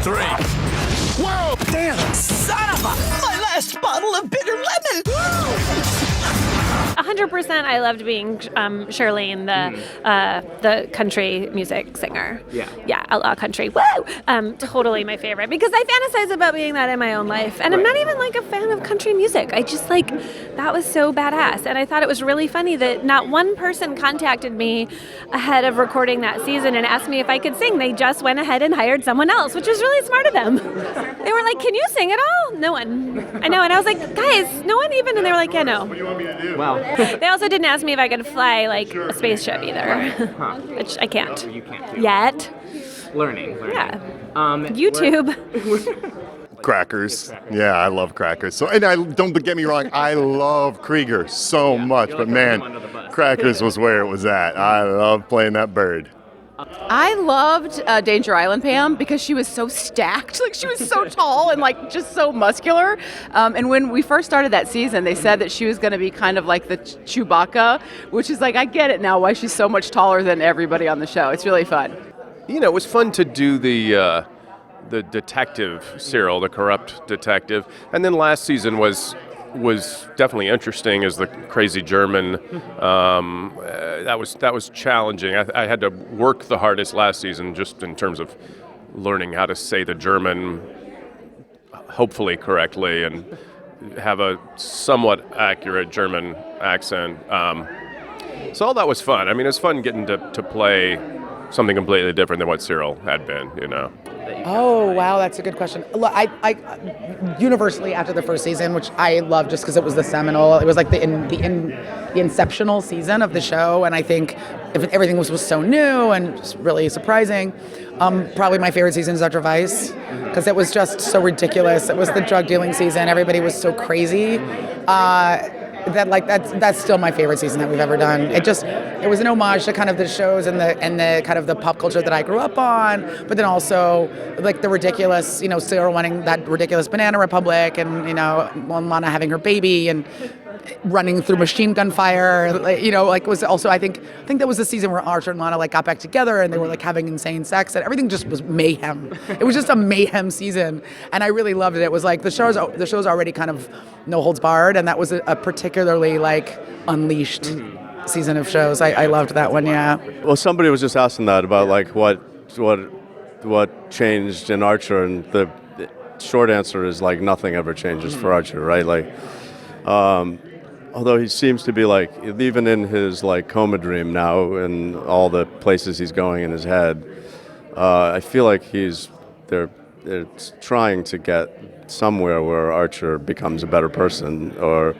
3. Whoa! Damn, son of a... My last bottle of bitter lemon! 100% I loved being Shirlene, the country music singer. Yeah, outlaw country. Woo! Totally my favorite because I fantasize about being that in my own life. And I'm not even like a fan of country music. I just like, that was so badass. And I thought it was really funny that not one person contacted me ahead of recording that season and asked me if I could sing. They just went ahead and hired someone else, which was really smart of them. They were like, can you sing at all? No one. I know. And I was like, guys, no one even. And they were like, yeah, no. What do you want me to do? Wow. They also didn't ask me if I could fly like a spaceship either, which I can't. You can't do. Yet. Learning. Yeah. YouTube. Crackers. Yeah, I love crackers. So, and don't get me wrong, I love Krieger so much, but man, crackers was where it was at. I love playing that bird. I loved Danger Island Pam because she was so stacked. Like, she was so tall and, like, just so muscular. And when we first started that season, they said that she was going to be kind of like the Chewbacca, which is like, I get it now why she's so much taller than everybody on the show. It's really fun. You know, it was fun to do the detective, Cyril, the corrupt detective. And then last season was definitely interesting as the crazy German. That was challenging. I had to work the hardest last season just in terms of learning how to say the German hopefully correctly and have a somewhat accurate German accent. So all that was fun. I mean, it was fun getting to play something completely different than what Cyril had been, you know. Oh, wow, that's a good question. Look, I universally after the first season, which I loved just because it was the seminal, it was like the inceptional season of the show, and I think everything was so new and just really surprising. Probably my favorite season is After Vice, because it was just so ridiculous. It was the drug dealing season. Everybody was so crazy. That's still my favorite season that we've ever done. It was an homage to kind of the shows and the kind of the pop culture that I grew up on, but then also like the ridiculous, Cyril running that ridiculous Banana Republic, and Lana having her baby and running through machine gun fire, was also I think that was the season where Archer and Lana got back together and they were having insane sex and everything just was mayhem. It was just a mayhem season, and I really loved it. It was like the show's already kind of no holds barred, and that was a particularly unleashed season of shows. I loved that one. Yeah. Well, somebody was just asking that about what changed in Archer, and the short answer is nothing ever changes for Archer, right? Although he seems to be even in his coma dream now and all the places he's going in his head, I feel like they're trying to get somewhere where Archer becomes a better person, or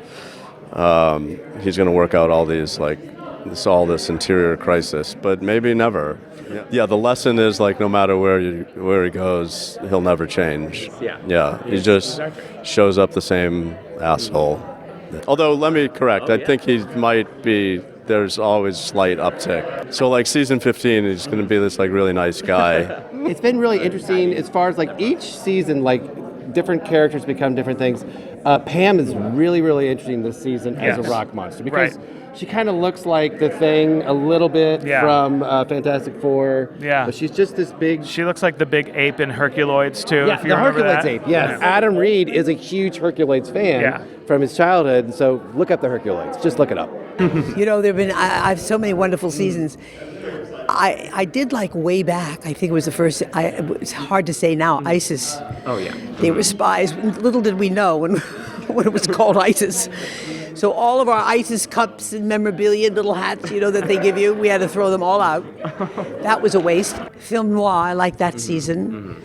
he's going to work out all these this interior crisis, but maybe never. Yeah, the lesson is no matter where he goes, he'll never change. Yeah, he just shows up the same asshole. Although, let me correct, I think he might be, there's always slight uptick. So season 15, he's going to be this really nice guy. It's been really interesting as far as each season, different characters become different things. Pam is really, really interesting this season as a rock monster because she kind of looks like the Thing a little bit from Fantastic Four. Yeah. But she's just this big... She looks like the big ape in Herculoids, too, if you remember Herculoids that. ape, yes. Yeah. Adam Reed is a huge Herculoids fan from his childhood, and so look up the Herculoids. Just look it up. I have so many wonderful seasons. I did way back, I think it was the first, it's hard to say now, ISIS. Oh, yeah. They were spies. Little did we know when it was called ISIS. So all of our ISIS cups and memorabilia, little hats, that they give you, we had to throw them all out. That was a waste. Film noir, I like that season.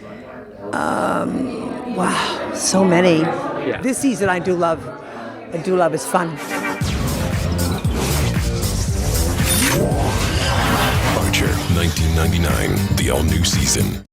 Wow, so many. Yeah. This season I do love. It's fun. Archer, 1999, the all-new season.